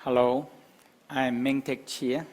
Hello, I'm Mantak Chia.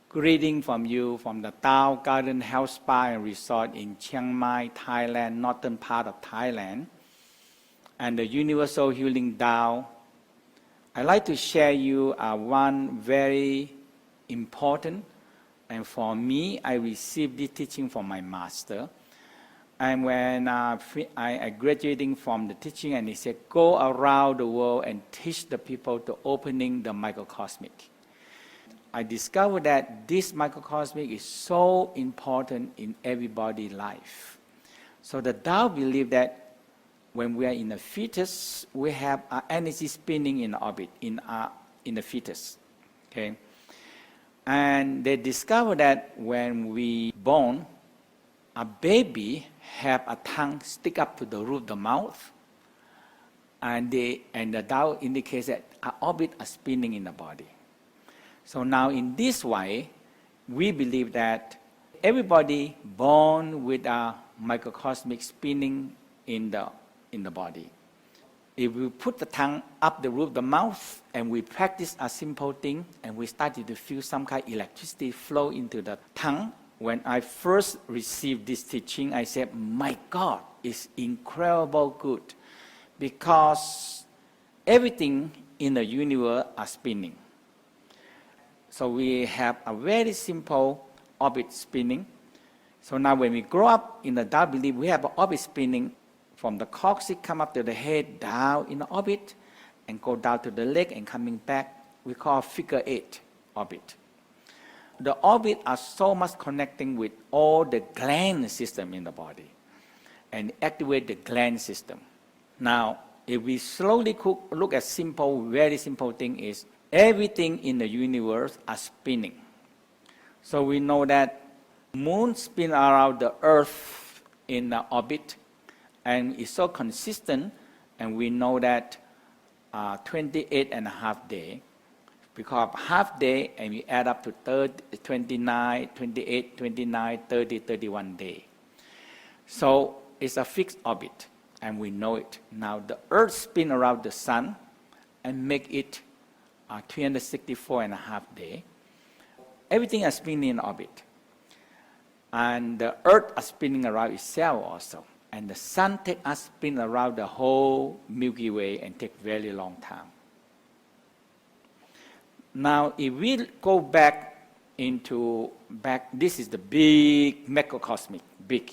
Greeting from you from the Tao Garden Health Spa and Resort in Chiang Mai, Thailand, northern part of Thailand, and the Universal Healing Tao. I'd like to share you one very important, and for me, I received this teaching from my master. And when I graduating from the teaching, and he said, go around the world and teach the people to opening the microcosmic. I discovered that this microcosmic is so important in everybody's life. So the Tao believe that when we are in the fetus, we have energy spinning in orbit in the fetus. Okay, and they discovered that when we born, a baby have a tongue stick up to the roof of the mouth, and the Tao indicates that our orbit are spinning in the body. So now in this way, we believe that everybody born with a microcosmic spinning in the body. If we put the tongue up the roof of the mouth and we practice a simple thing and we started to feel some kind of electricity flow into the tongue, when I first received this teaching, I said, my God, it's incredible good, because everything in the universe are spinning. So we have a very simple orbit spinning. So now when we grow up in the Tao belief, we have an orbit spinning from the coccyx, come up to the head, down in the orbit, and go down to the leg and coming back. We call figure 8 orbit. The orbit are so much connecting with all the gland system in the body and activate the gland system. Now, if we slowly look at simple, very simple thing is, everything in the universe are spinning. So we know that moon spin around the earth in the orbit, and it's so consistent, and we know that 28 and a half days, because half day and we add up to 29, 28, 29, 30, 31 days. So it's a fixed orbit, and we know it. Now the earth spin around the sun and make it 364 and a half days. Everything is spinning in orbit. And the earth is spinning around itself also. And the sun takes us spin around the whole Milky Way and take very long time. Now, if we go back, this is the big macrocosmic, big.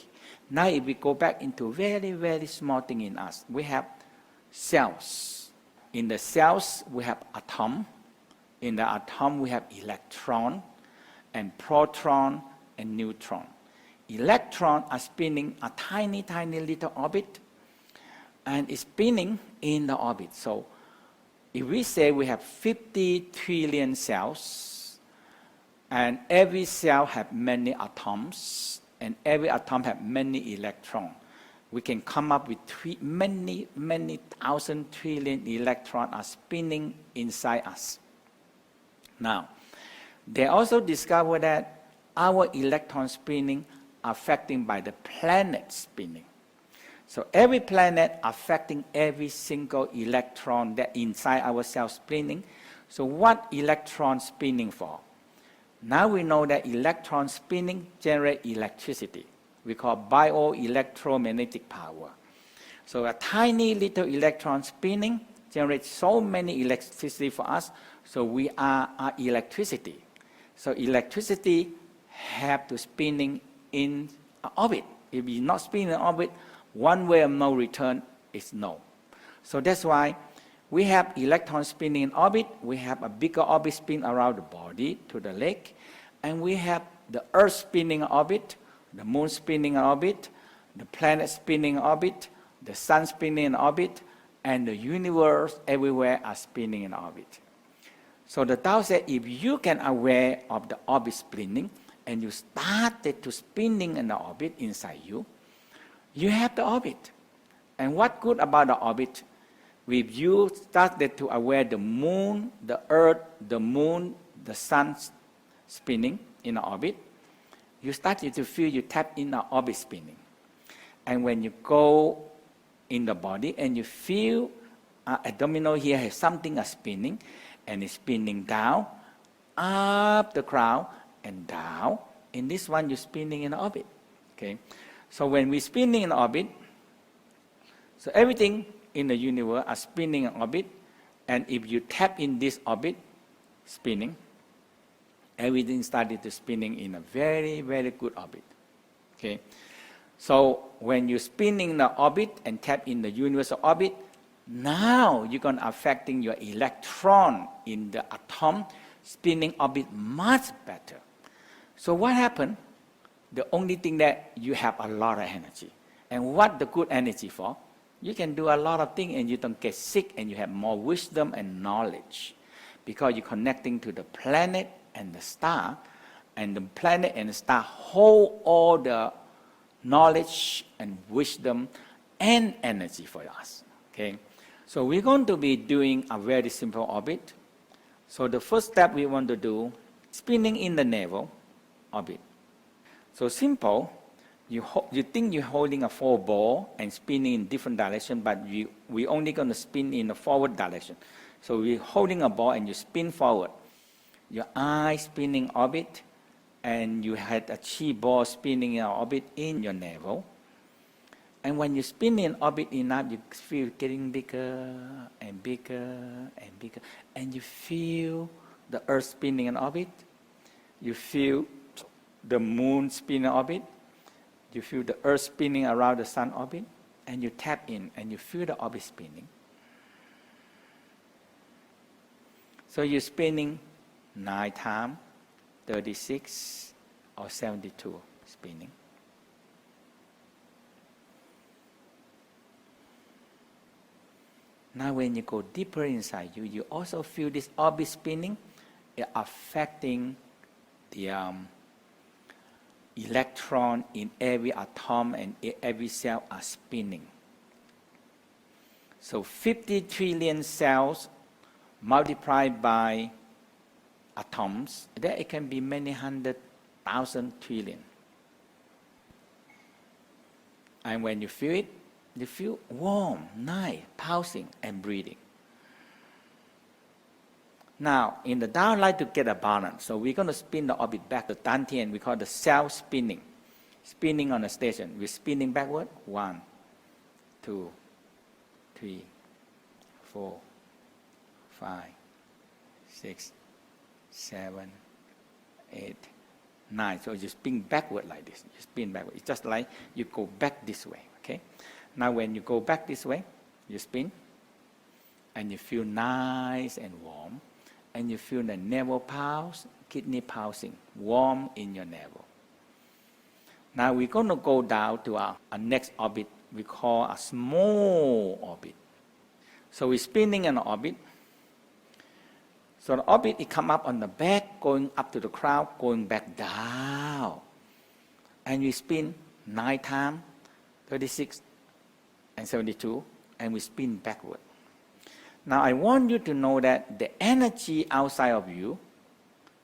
Now, if we go back into very, very small thing in us, we have cells. In the cells, we have atom. In the atom, we have electron, and proton, and neutron. Electrons are spinning a tiny, tiny little orbit, and it's spinning in the orbit. So, if we say we have 50 trillion cells, and every cell have many atoms, and every atom have many electrons, we can come up with many, many thousand trillion electrons are spinning inside us. Now, they also discovered that our electron spinning affected by the planet spinning. So every planet affecting every single electron that inside our cell spinning. So what electron spinning for? Now we know that electron spinning generate electricity. We call bioelectromagnetic power. So a tiny little electron spinning generates so many electricity for us. So we are electricity. So electricity have to spinning in orbit. If it's not spinning in orbit, one way of no return is no. So that's why we have electrons spinning in orbit, we have a bigger orbit spin around the body to the leg, and we have the Earth spinning in orbit, the Moon spinning in orbit, the planet spinning in orbit, the Sun spinning in orbit, and the universe everywhere are spinning in orbit. So the Tao said, if you can aware of the orbit spinning, and you started to spinning in the orbit inside you, you have the orbit. And what good about the orbit? If you started to aware the moon, the earth, the moon, the sun spinning in the orbit, you started to feel you tap in the orbit spinning. And when you go in the body and you feel abdominal here has something spinning, and it's spinning down, up the crown, and down. In this one, you're spinning in orbit. Okay, so when we're spinning in orbit, so everything in the universe are spinning in orbit, and if you tap in this orbit, spinning, everything started to spinning in a very, very good orbit. Okay, so when you're spinning in the orbit and tap in the universal orbit, now you're going to affecting your electron in the atom spinning orbit much better. So what happened? The only thing that you have a lot of energy. And what the good energy for? You can do a lot of things and you don't get sick and you have more wisdom and knowledge. Because you're connecting to the planet and the star, and the planet and the star hold all the knowledge and wisdom and energy for us. Okay? So we're going to be doing a very simple orbit. So the first step we want to do, spinning in the navel orbit. So simple, you think you're holding a 4 ball and spinning in different direction, but we're only going to spin in the forward direction. So we're holding a ball and you spin forward. Your eye spinning orbit, and you had a chi ball spinning in orbit in your navel. And when you spin in orbit enough, you feel getting bigger and bigger and bigger. And you feel the earth spinning in orbit. You feel the moon spinning in orbit. You feel the earth spinning around the sun orbit. And you tap in and you feel the orbit spinning. So you're spinning 9 times, 36 or 72 spinning. Now when you go deeper inside you, you also feel this orbit spinning, affecting the electron in every atom and every cell are spinning. So 50 trillion cells multiplied by atoms, there it can be many 100,000 trillion. And when you feel it, you feel warm, nice, pulsing, and breathing. Now, in the down, like to get a balance. So we're going to spin the orbit back to Dantian. We call the cell spinning. Spinning on the station. We're spinning backward. 1, 2, 3, 4, 5, 6, 7, 8, 9. So you spin backward like this. You spin backward. It's just like you go back this way. Okay? Now when you go back this way, you spin, and you feel nice and warm, and you feel the navel pulse, kidney pulsing, warm in your navel. Now we're going to go down to our next orbit we call a small orbit. So we're spinning an orbit. So the orbit, it come up on the back, going up to the crown, going back down. And we spin 9 times, 36 and 72, and we spin backward. Now I want you to know that the energy outside of you,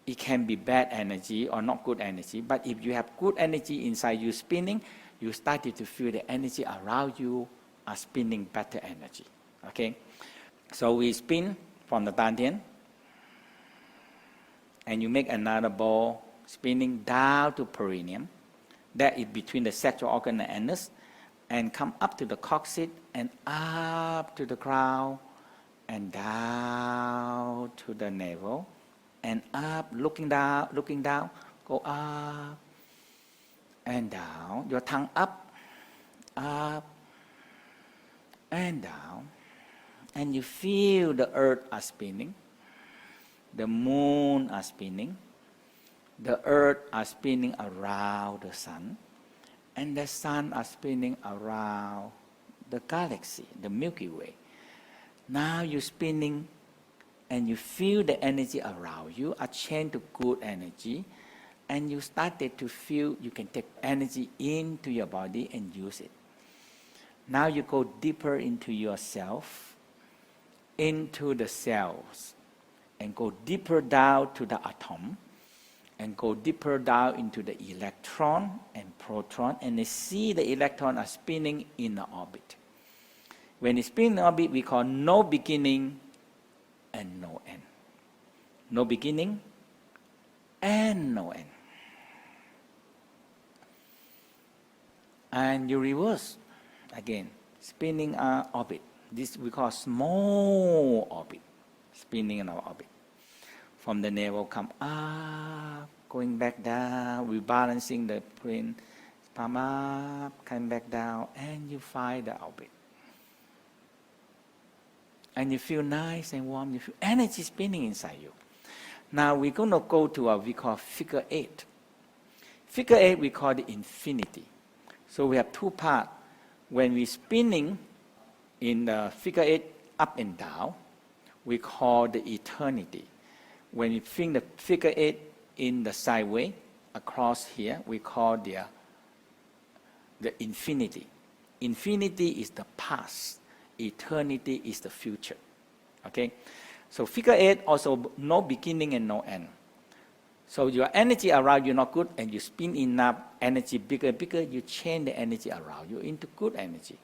it can be bad energy or not good energy, but if you have good energy inside you spinning, you started to feel the energy around you are spinning better energy. Okay? So we spin from the Dantian, and you make another ball spinning down to perineum. That is between the sexual organ and anus, and come up to the coccyx and up to the crown and down to the navel and up, looking down, go up and down. Your tongue up and down. And you feel the earth are spinning, the moon are spinning, the earth are spinning around the sun, and the sun are spinning around the galaxy, the Milky Way. Now you're spinning and you feel the energy around you are changed to good energy, and you started to feel you can take energy into your body and use it. Now you go deeper into yourself, into the cells, and go deeper down to the atom, and go deeper down into the electron and proton, and they see the electron are spinning in the orbit. When it's spinning in orbit, we call no beginning and no end. No beginning and no end. And you reverse again, spinning our orbit. This we call small orbit, spinning in our orbit. From the navel come up, going back down, rebalancing the plane, come up, come back down, and you find the orbit. And you feel nice and warm, you feel energy spinning inside you. Now we're going to go to what we call figure 8. Figure 8 we call the infinity. So we have two parts. When we're spinning in the figure 8 up and down, we call the eternity. When you fling the figure 8 in the sideway across here, we call the infinity. Infinity is the past. Eternity is the future. Okay? So figure 8 also no beginning and no end. So your energy around you not good, and you spin enough energy bigger, you change the energy around you into good energy.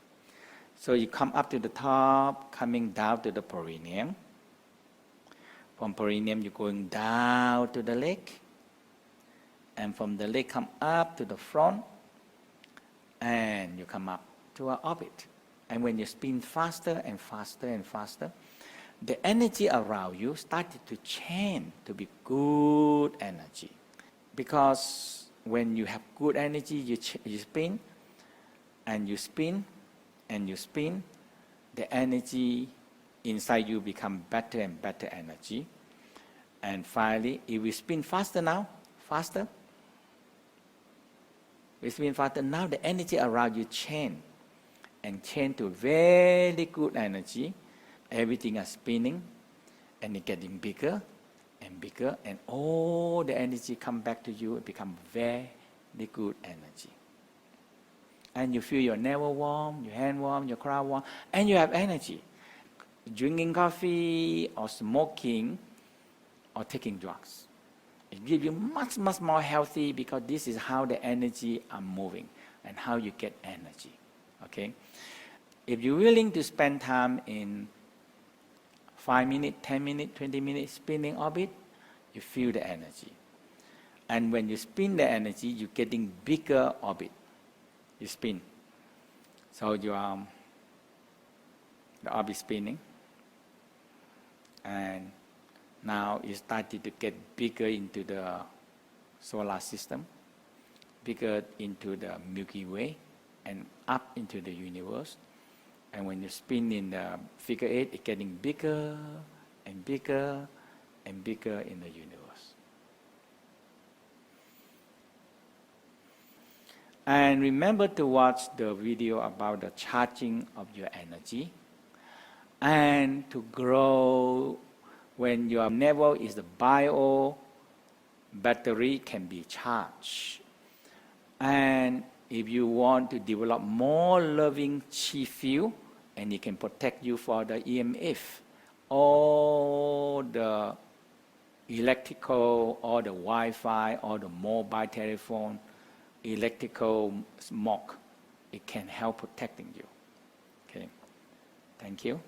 So you come up to the top, coming down to the perineum. From perineum, you're going down to the leg. And from the leg, come up to the front. And you come up to our orbit. And when you spin faster and faster and faster, the energy around you started to change to be good energy. Because when you have good energy, you spin, and you spin, and you spin, the energy inside you become better and better energy. And finally, if we spin faster now, faster, we spin faster, now the energy around you change, and change to very good energy. Everything is spinning, and it's getting bigger and bigger, and all the energy come back to you, it become very good energy. And you feel your navel warm, your hand warm, your crown warm, and you have energy. Drinking coffee or smoking or taking drugs, it gives you much more healthy, because this is how the energy are moving and how you get energy. Okay? If you're willing to spend time in 5 minutes, 10 minutes, 20 minutes spinning orbit, you feel the energy. And when you spin the energy, you're getting bigger orbit. You spin. So the orbit spinning. And now it started to get bigger into the solar system, bigger into the Milky Way, and up into the universe. And when you spin in the figure 8, it's getting bigger and bigger and bigger in the universe. And remember to watch the video about the charging of your energy, and to grow when your navel is the bio battery can be charged. And if you want to develop more loving chi field, and it can protect you for the EMF, all the electrical, all the Wi-Fi, all the mobile telephone, electrical smoke, it can help protecting you. Okay, thank you.